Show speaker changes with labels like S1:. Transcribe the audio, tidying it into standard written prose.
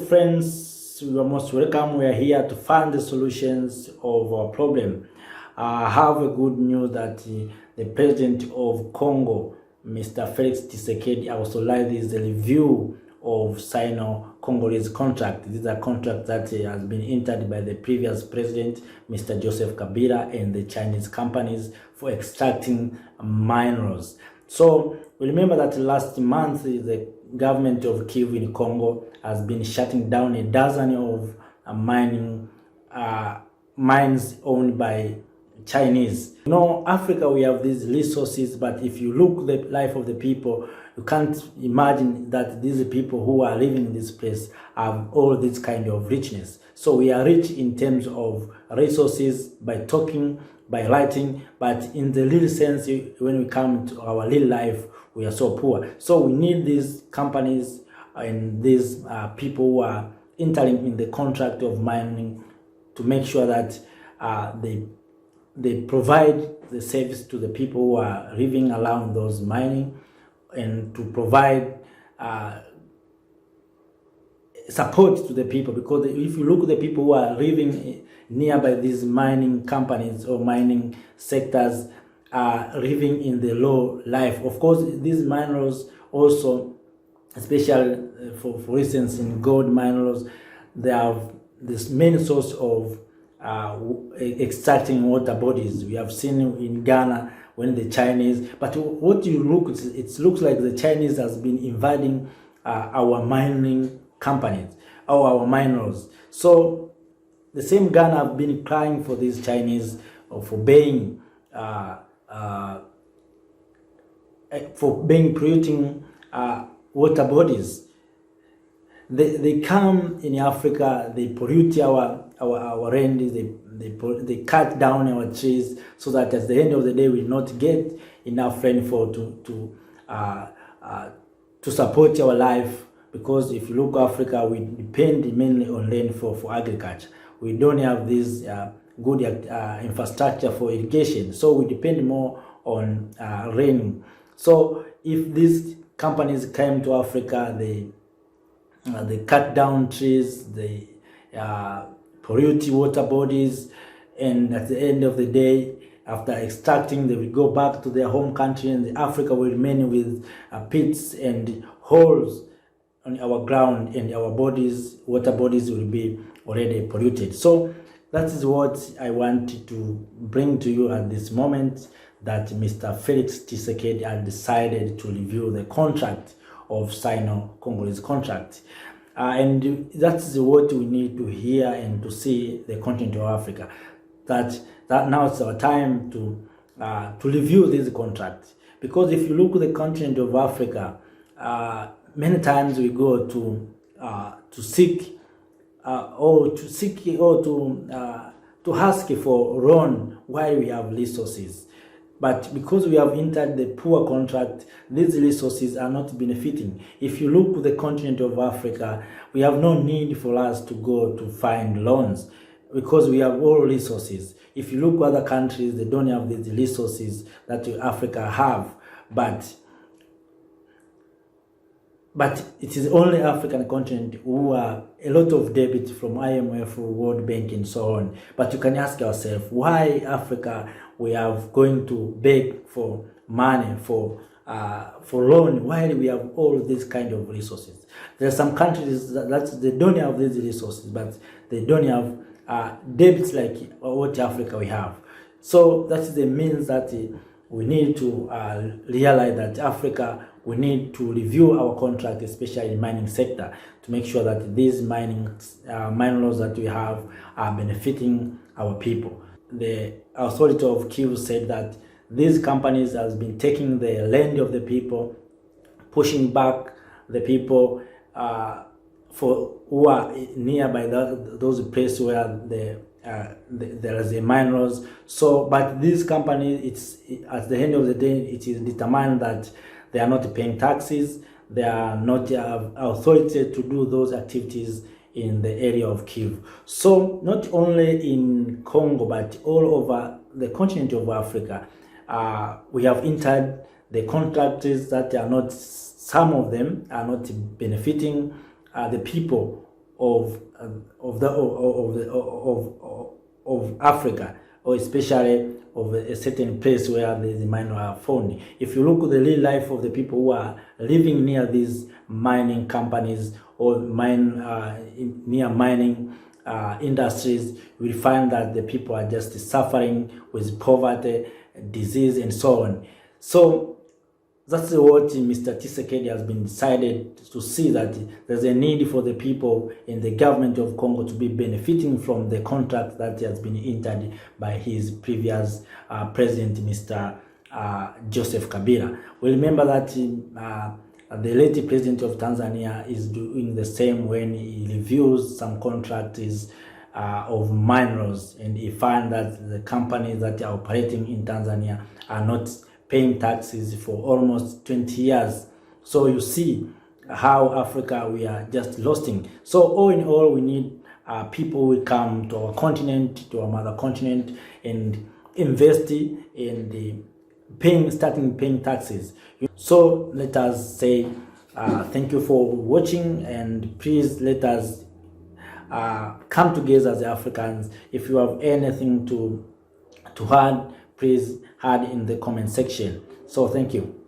S1: friends, you are most welcome. We are here to find the solutions of our problem. I have a good news that the President of Congo, Mr. Felix Tshisekedi, also like this the review of Sino-Congolese contract. These are contracts that has been entered by the previous president, Mr. Joseph Kabila, and the Chinese companies for extracting minerals. So we remember that last month the government of Kivu in Congo has been shutting down a dozen of mines owned by Chinese. You know, Africa, we have these resources, but if you look at the life of the people, you can't imagine that these people who are living in this place have all this kind of richness. So we are rich in terms of resources by talking, by writing, but in the real sense, when we come to our real life, we are so poor. So we need these companies and these people who are entering in the contract of mining to make sure that they provide the service to the people who are living around those mining, and to provide support to the people, because if you look at the people who are living nearby these mining companies or mining sectors, are living in the low life. Of course, these minerals also, especially for instance in gold minerals, they have this main source of extracting water bodies. We have seen in Ghana when the Chinese, but what you look, it looks like the Chinese has been invading our mining companies or our minerals. So the same Ghana have been crying for these Chinese for being polluting water bodies. They come in Africa, they pollute our land, they cut down our trees, so that at the end of the day we not get enough rainfall to support our life. Because if you look at Africa, we depend mainly on rainfall for agriculture. We don't have this good infrastructure for irrigation, so we depend more on rain. So if these companies came to Africa, they cut down trees, they pollute water bodies, and at the end of the day, after extracting, they will go back to their home country, and Africa will remain with pits and holes on our ground, and our bodies, water bodies, will be already polluted. So that is what I want to bring to you at this moment, that Mr. Felix Tshisekedi has decided to review the contract of Sino-Congolese contract. And that's what we need to hear and to see the continent of Africa. That now it's our time to review this contract. Because if you look at the continent of Africa, many times we go to ask for loan while we have resources. But because we have entered the poor contract, these resources are not benefiting. If you look at the continent of Africa, we have no need for us to go to find loans, because we have all resources. If you look at other countries, they don't have these resources that Africa have. But it is only African continent who are a lot of debt from IMF, World Bank, and so on. But you can ask yourself, why Africa we are going to beg for money, for loan, while we have all these kind of resources? There are some countries that they don't have these resources, but they don't have debts like what Africa we have. So that is the means that we need to realize that Africa, we need to review our contract, especially in the mining sector, to make sure that these minerals that we have are benefiting our people. The authority of Kivu said that these companies has been taking the land of the people, pushing back the people for who are nearby those places where there is a minerals. So, but these companies, at the end of the day, it is determined that they are not paying taxes. They are not authority to do those activities in the area of Kivu. So not only in Congo, but all over the continent of Africa, we have entered the contracts that are not, some of them are not benefiting the people of Africa, or especially of a certain place where the mines are found. If you look at the real life of the people who are living near these mining companies or near mining industries, we find that the people are just suffering with poverty, disease, and so on. So that's what Mr. Tshisekedi has been decided to see, that there's a need for the people in the government of Congo to be benefiting from the contract that has been entered by his previous president, Mr. Joseph Kabila. We remember that the late president of Tanzania is doing the same when he reviews some contracts of minerals, and he found that the companies that are operating in Tanzania are not paying taxes for almost 20 years. So you see how Africa, we are just losing. So all in all, we need people who come to our continent, to our mother continent, and invest in starting paying taxes. So let us say thank you for watching, and please let us come together as Africans. If you have anything to add, please add in the comment section. So thank you.